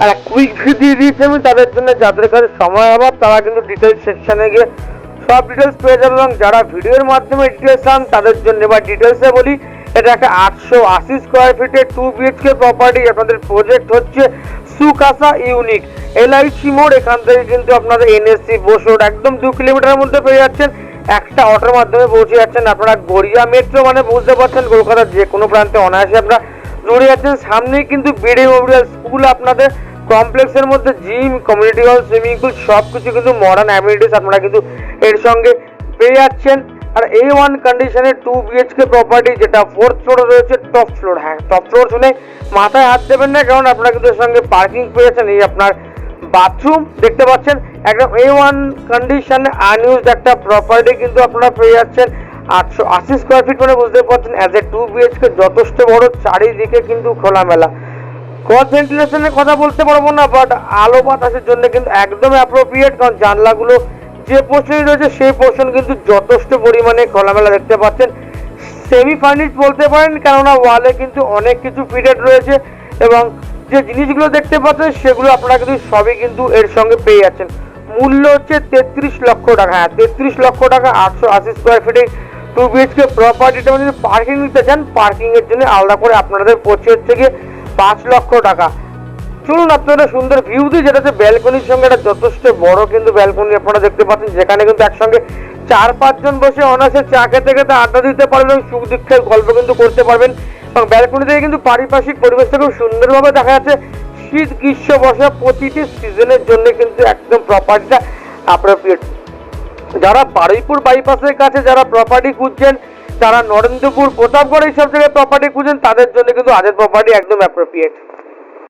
আর quick দিয়ে দিয়েছি আমি তাদের জন্য, যাদের কাছে সময় অভাব তারা কিন্তু ডিটেলস সেকশনে গিয়ে সব ডিটেলস পেয়ে যাবে। এবং যারা ভিডিওর মাধ্যমে ডিটেলস চান তাদের জন্য এবার ডিটেলসে বলি, এটা একটা 880 স্কোয়ার ফিটের 2 BHK প্রপার্টি। আপনাদের প্রজেক্ট হচ্ছে সুকাসা ইউনিক LIC মোড়। এখান থেকে কিন্তু আপনাদের NSC বোস রোড একদম 2 কিলোমিটারের মধ্যে পেয়ে যাচ্ছেন। একটা অটোর মাধ্যমে পৌঁছে যাচ্ছেন আপনারা গড়িয়া মেট্রো, মানে বুঝতে পারছেন কলকাতার যে কোনো প্রান্তে অনায়াসে আপনারা দৌড়ে যাচ্ছেন। সামনেই কিন্তু বিডি মেমোরিয়াল স্কুল, আপনাদের কমপ্লেক্সের মধ্যে gym, community hall, swimming pool সব কিছু কিন্তু মডার্ন অ্যামিনিটিস আপনারা কিন্তু এর সঙ্গে পেয়ে যাচ্ছেন। আর A1 কন্ডিশনের 2 BHK প্রপার্টি, যেটা 4th ফ্লোরে রয়েছে, টপ ফ্লোর। হ্যাঁ, টপ ফ্লোর শুনে মাথায় হাত দেবেন না, কারণ আপনারা কিন্তু এর সঙ্গে পার্কিং পেয়েছেন। এই আপনার বাথরুম দেখতে পাচ্ছেন, একদম A1 কন্ডিশনে আনইউজড একটা প্রপার্টি কিন্তু আপনারা পেয়ে যাচ্ছেন। 880 স্কোয়ার ফিট, মানে বুঝতে পারছেন অ্যাজ এ 2 BHK যথেষ্ট বড়, চারিদিকে কিন্তু খোলামেলা। ক্রস ভেন্টিলেশনের কথা বলতে পারবো না, বাট আলো বাতাসের জন্য কিন্তু একদম অ্যাপ্রোপ্রিয়েট, কারণ জানলাগুলো যে পোর্শনে রয়েছে সেই পোর্শন কিন্তু যথেষ্ট পরিমাণে খোলামেলা দেখতে পাচ্ছেন। সেমি ফার্নিশ বলতে পারেন, কেননা ওয়ালে কিন্তু অনেক কিছু ফিটেড রয়েছে এবং যে জিনিসগুলো দেখতে পাচ্ছেন সেগুলো আপনারা কিন্তু সবই কিন্তু এর সঙ্গে পেয়ে যাচ্ছেন। মূল্য হচ্ছে 33 লক্ষ টাকা। হ্যাঁ, 33 লক্ষ টাকা 880 স্কোয়ার ফিটে 2 BHK প্রপার্টিটা। যদি পার্কিং নিতে চান, পার্কিং এর জন্য আলাদা করে আপনাদের পড়ছে হচ্ছে গিয়ে 5 লক্ষ টাকা। চলুন আপনারা সুন্দর ভিউ দিই, যেটা হচ্ছে ব্যালকনির সঙ্গে একটা যথেষ্ট বড় কিন্তু ব্যালকনি আপনারা দেখতে পাচ্ছেন, যেখানে কিন্তু একসঙ্গে 4-5 জন বসে অনায়াসে চা খেতে খেতে আড্ডা দিতে পারবেন, সুখ দুঃখের গল্প কিন্তু করতে পারবেন। এবং ব্যালকনি থেকে কিন্তু পারিপার্শ্বিক পরিবেশটা খুব সুন্দরভাবে দেখা যাচ্ছে। শীত, গ্রীষ্ম, বর্ষা প্রতিটি সিজনের জন্য কিন্তু একদম প্রপার্টিটা অ্যাপ্রোপ্রিয়েট। যারা বারুইপুর বাইপাসের কাছে যারা প্রপার্টি খুঁজছেন, যারা নরেন্দ্রপুর, প্রতাপগড় এইসব জায়গায় প্রপার্টি খুঁজছেন, তাদের জন্য কিন্তু আজের প্রপার্টি একদম অ্যাপ্রোপ্রিয়েট।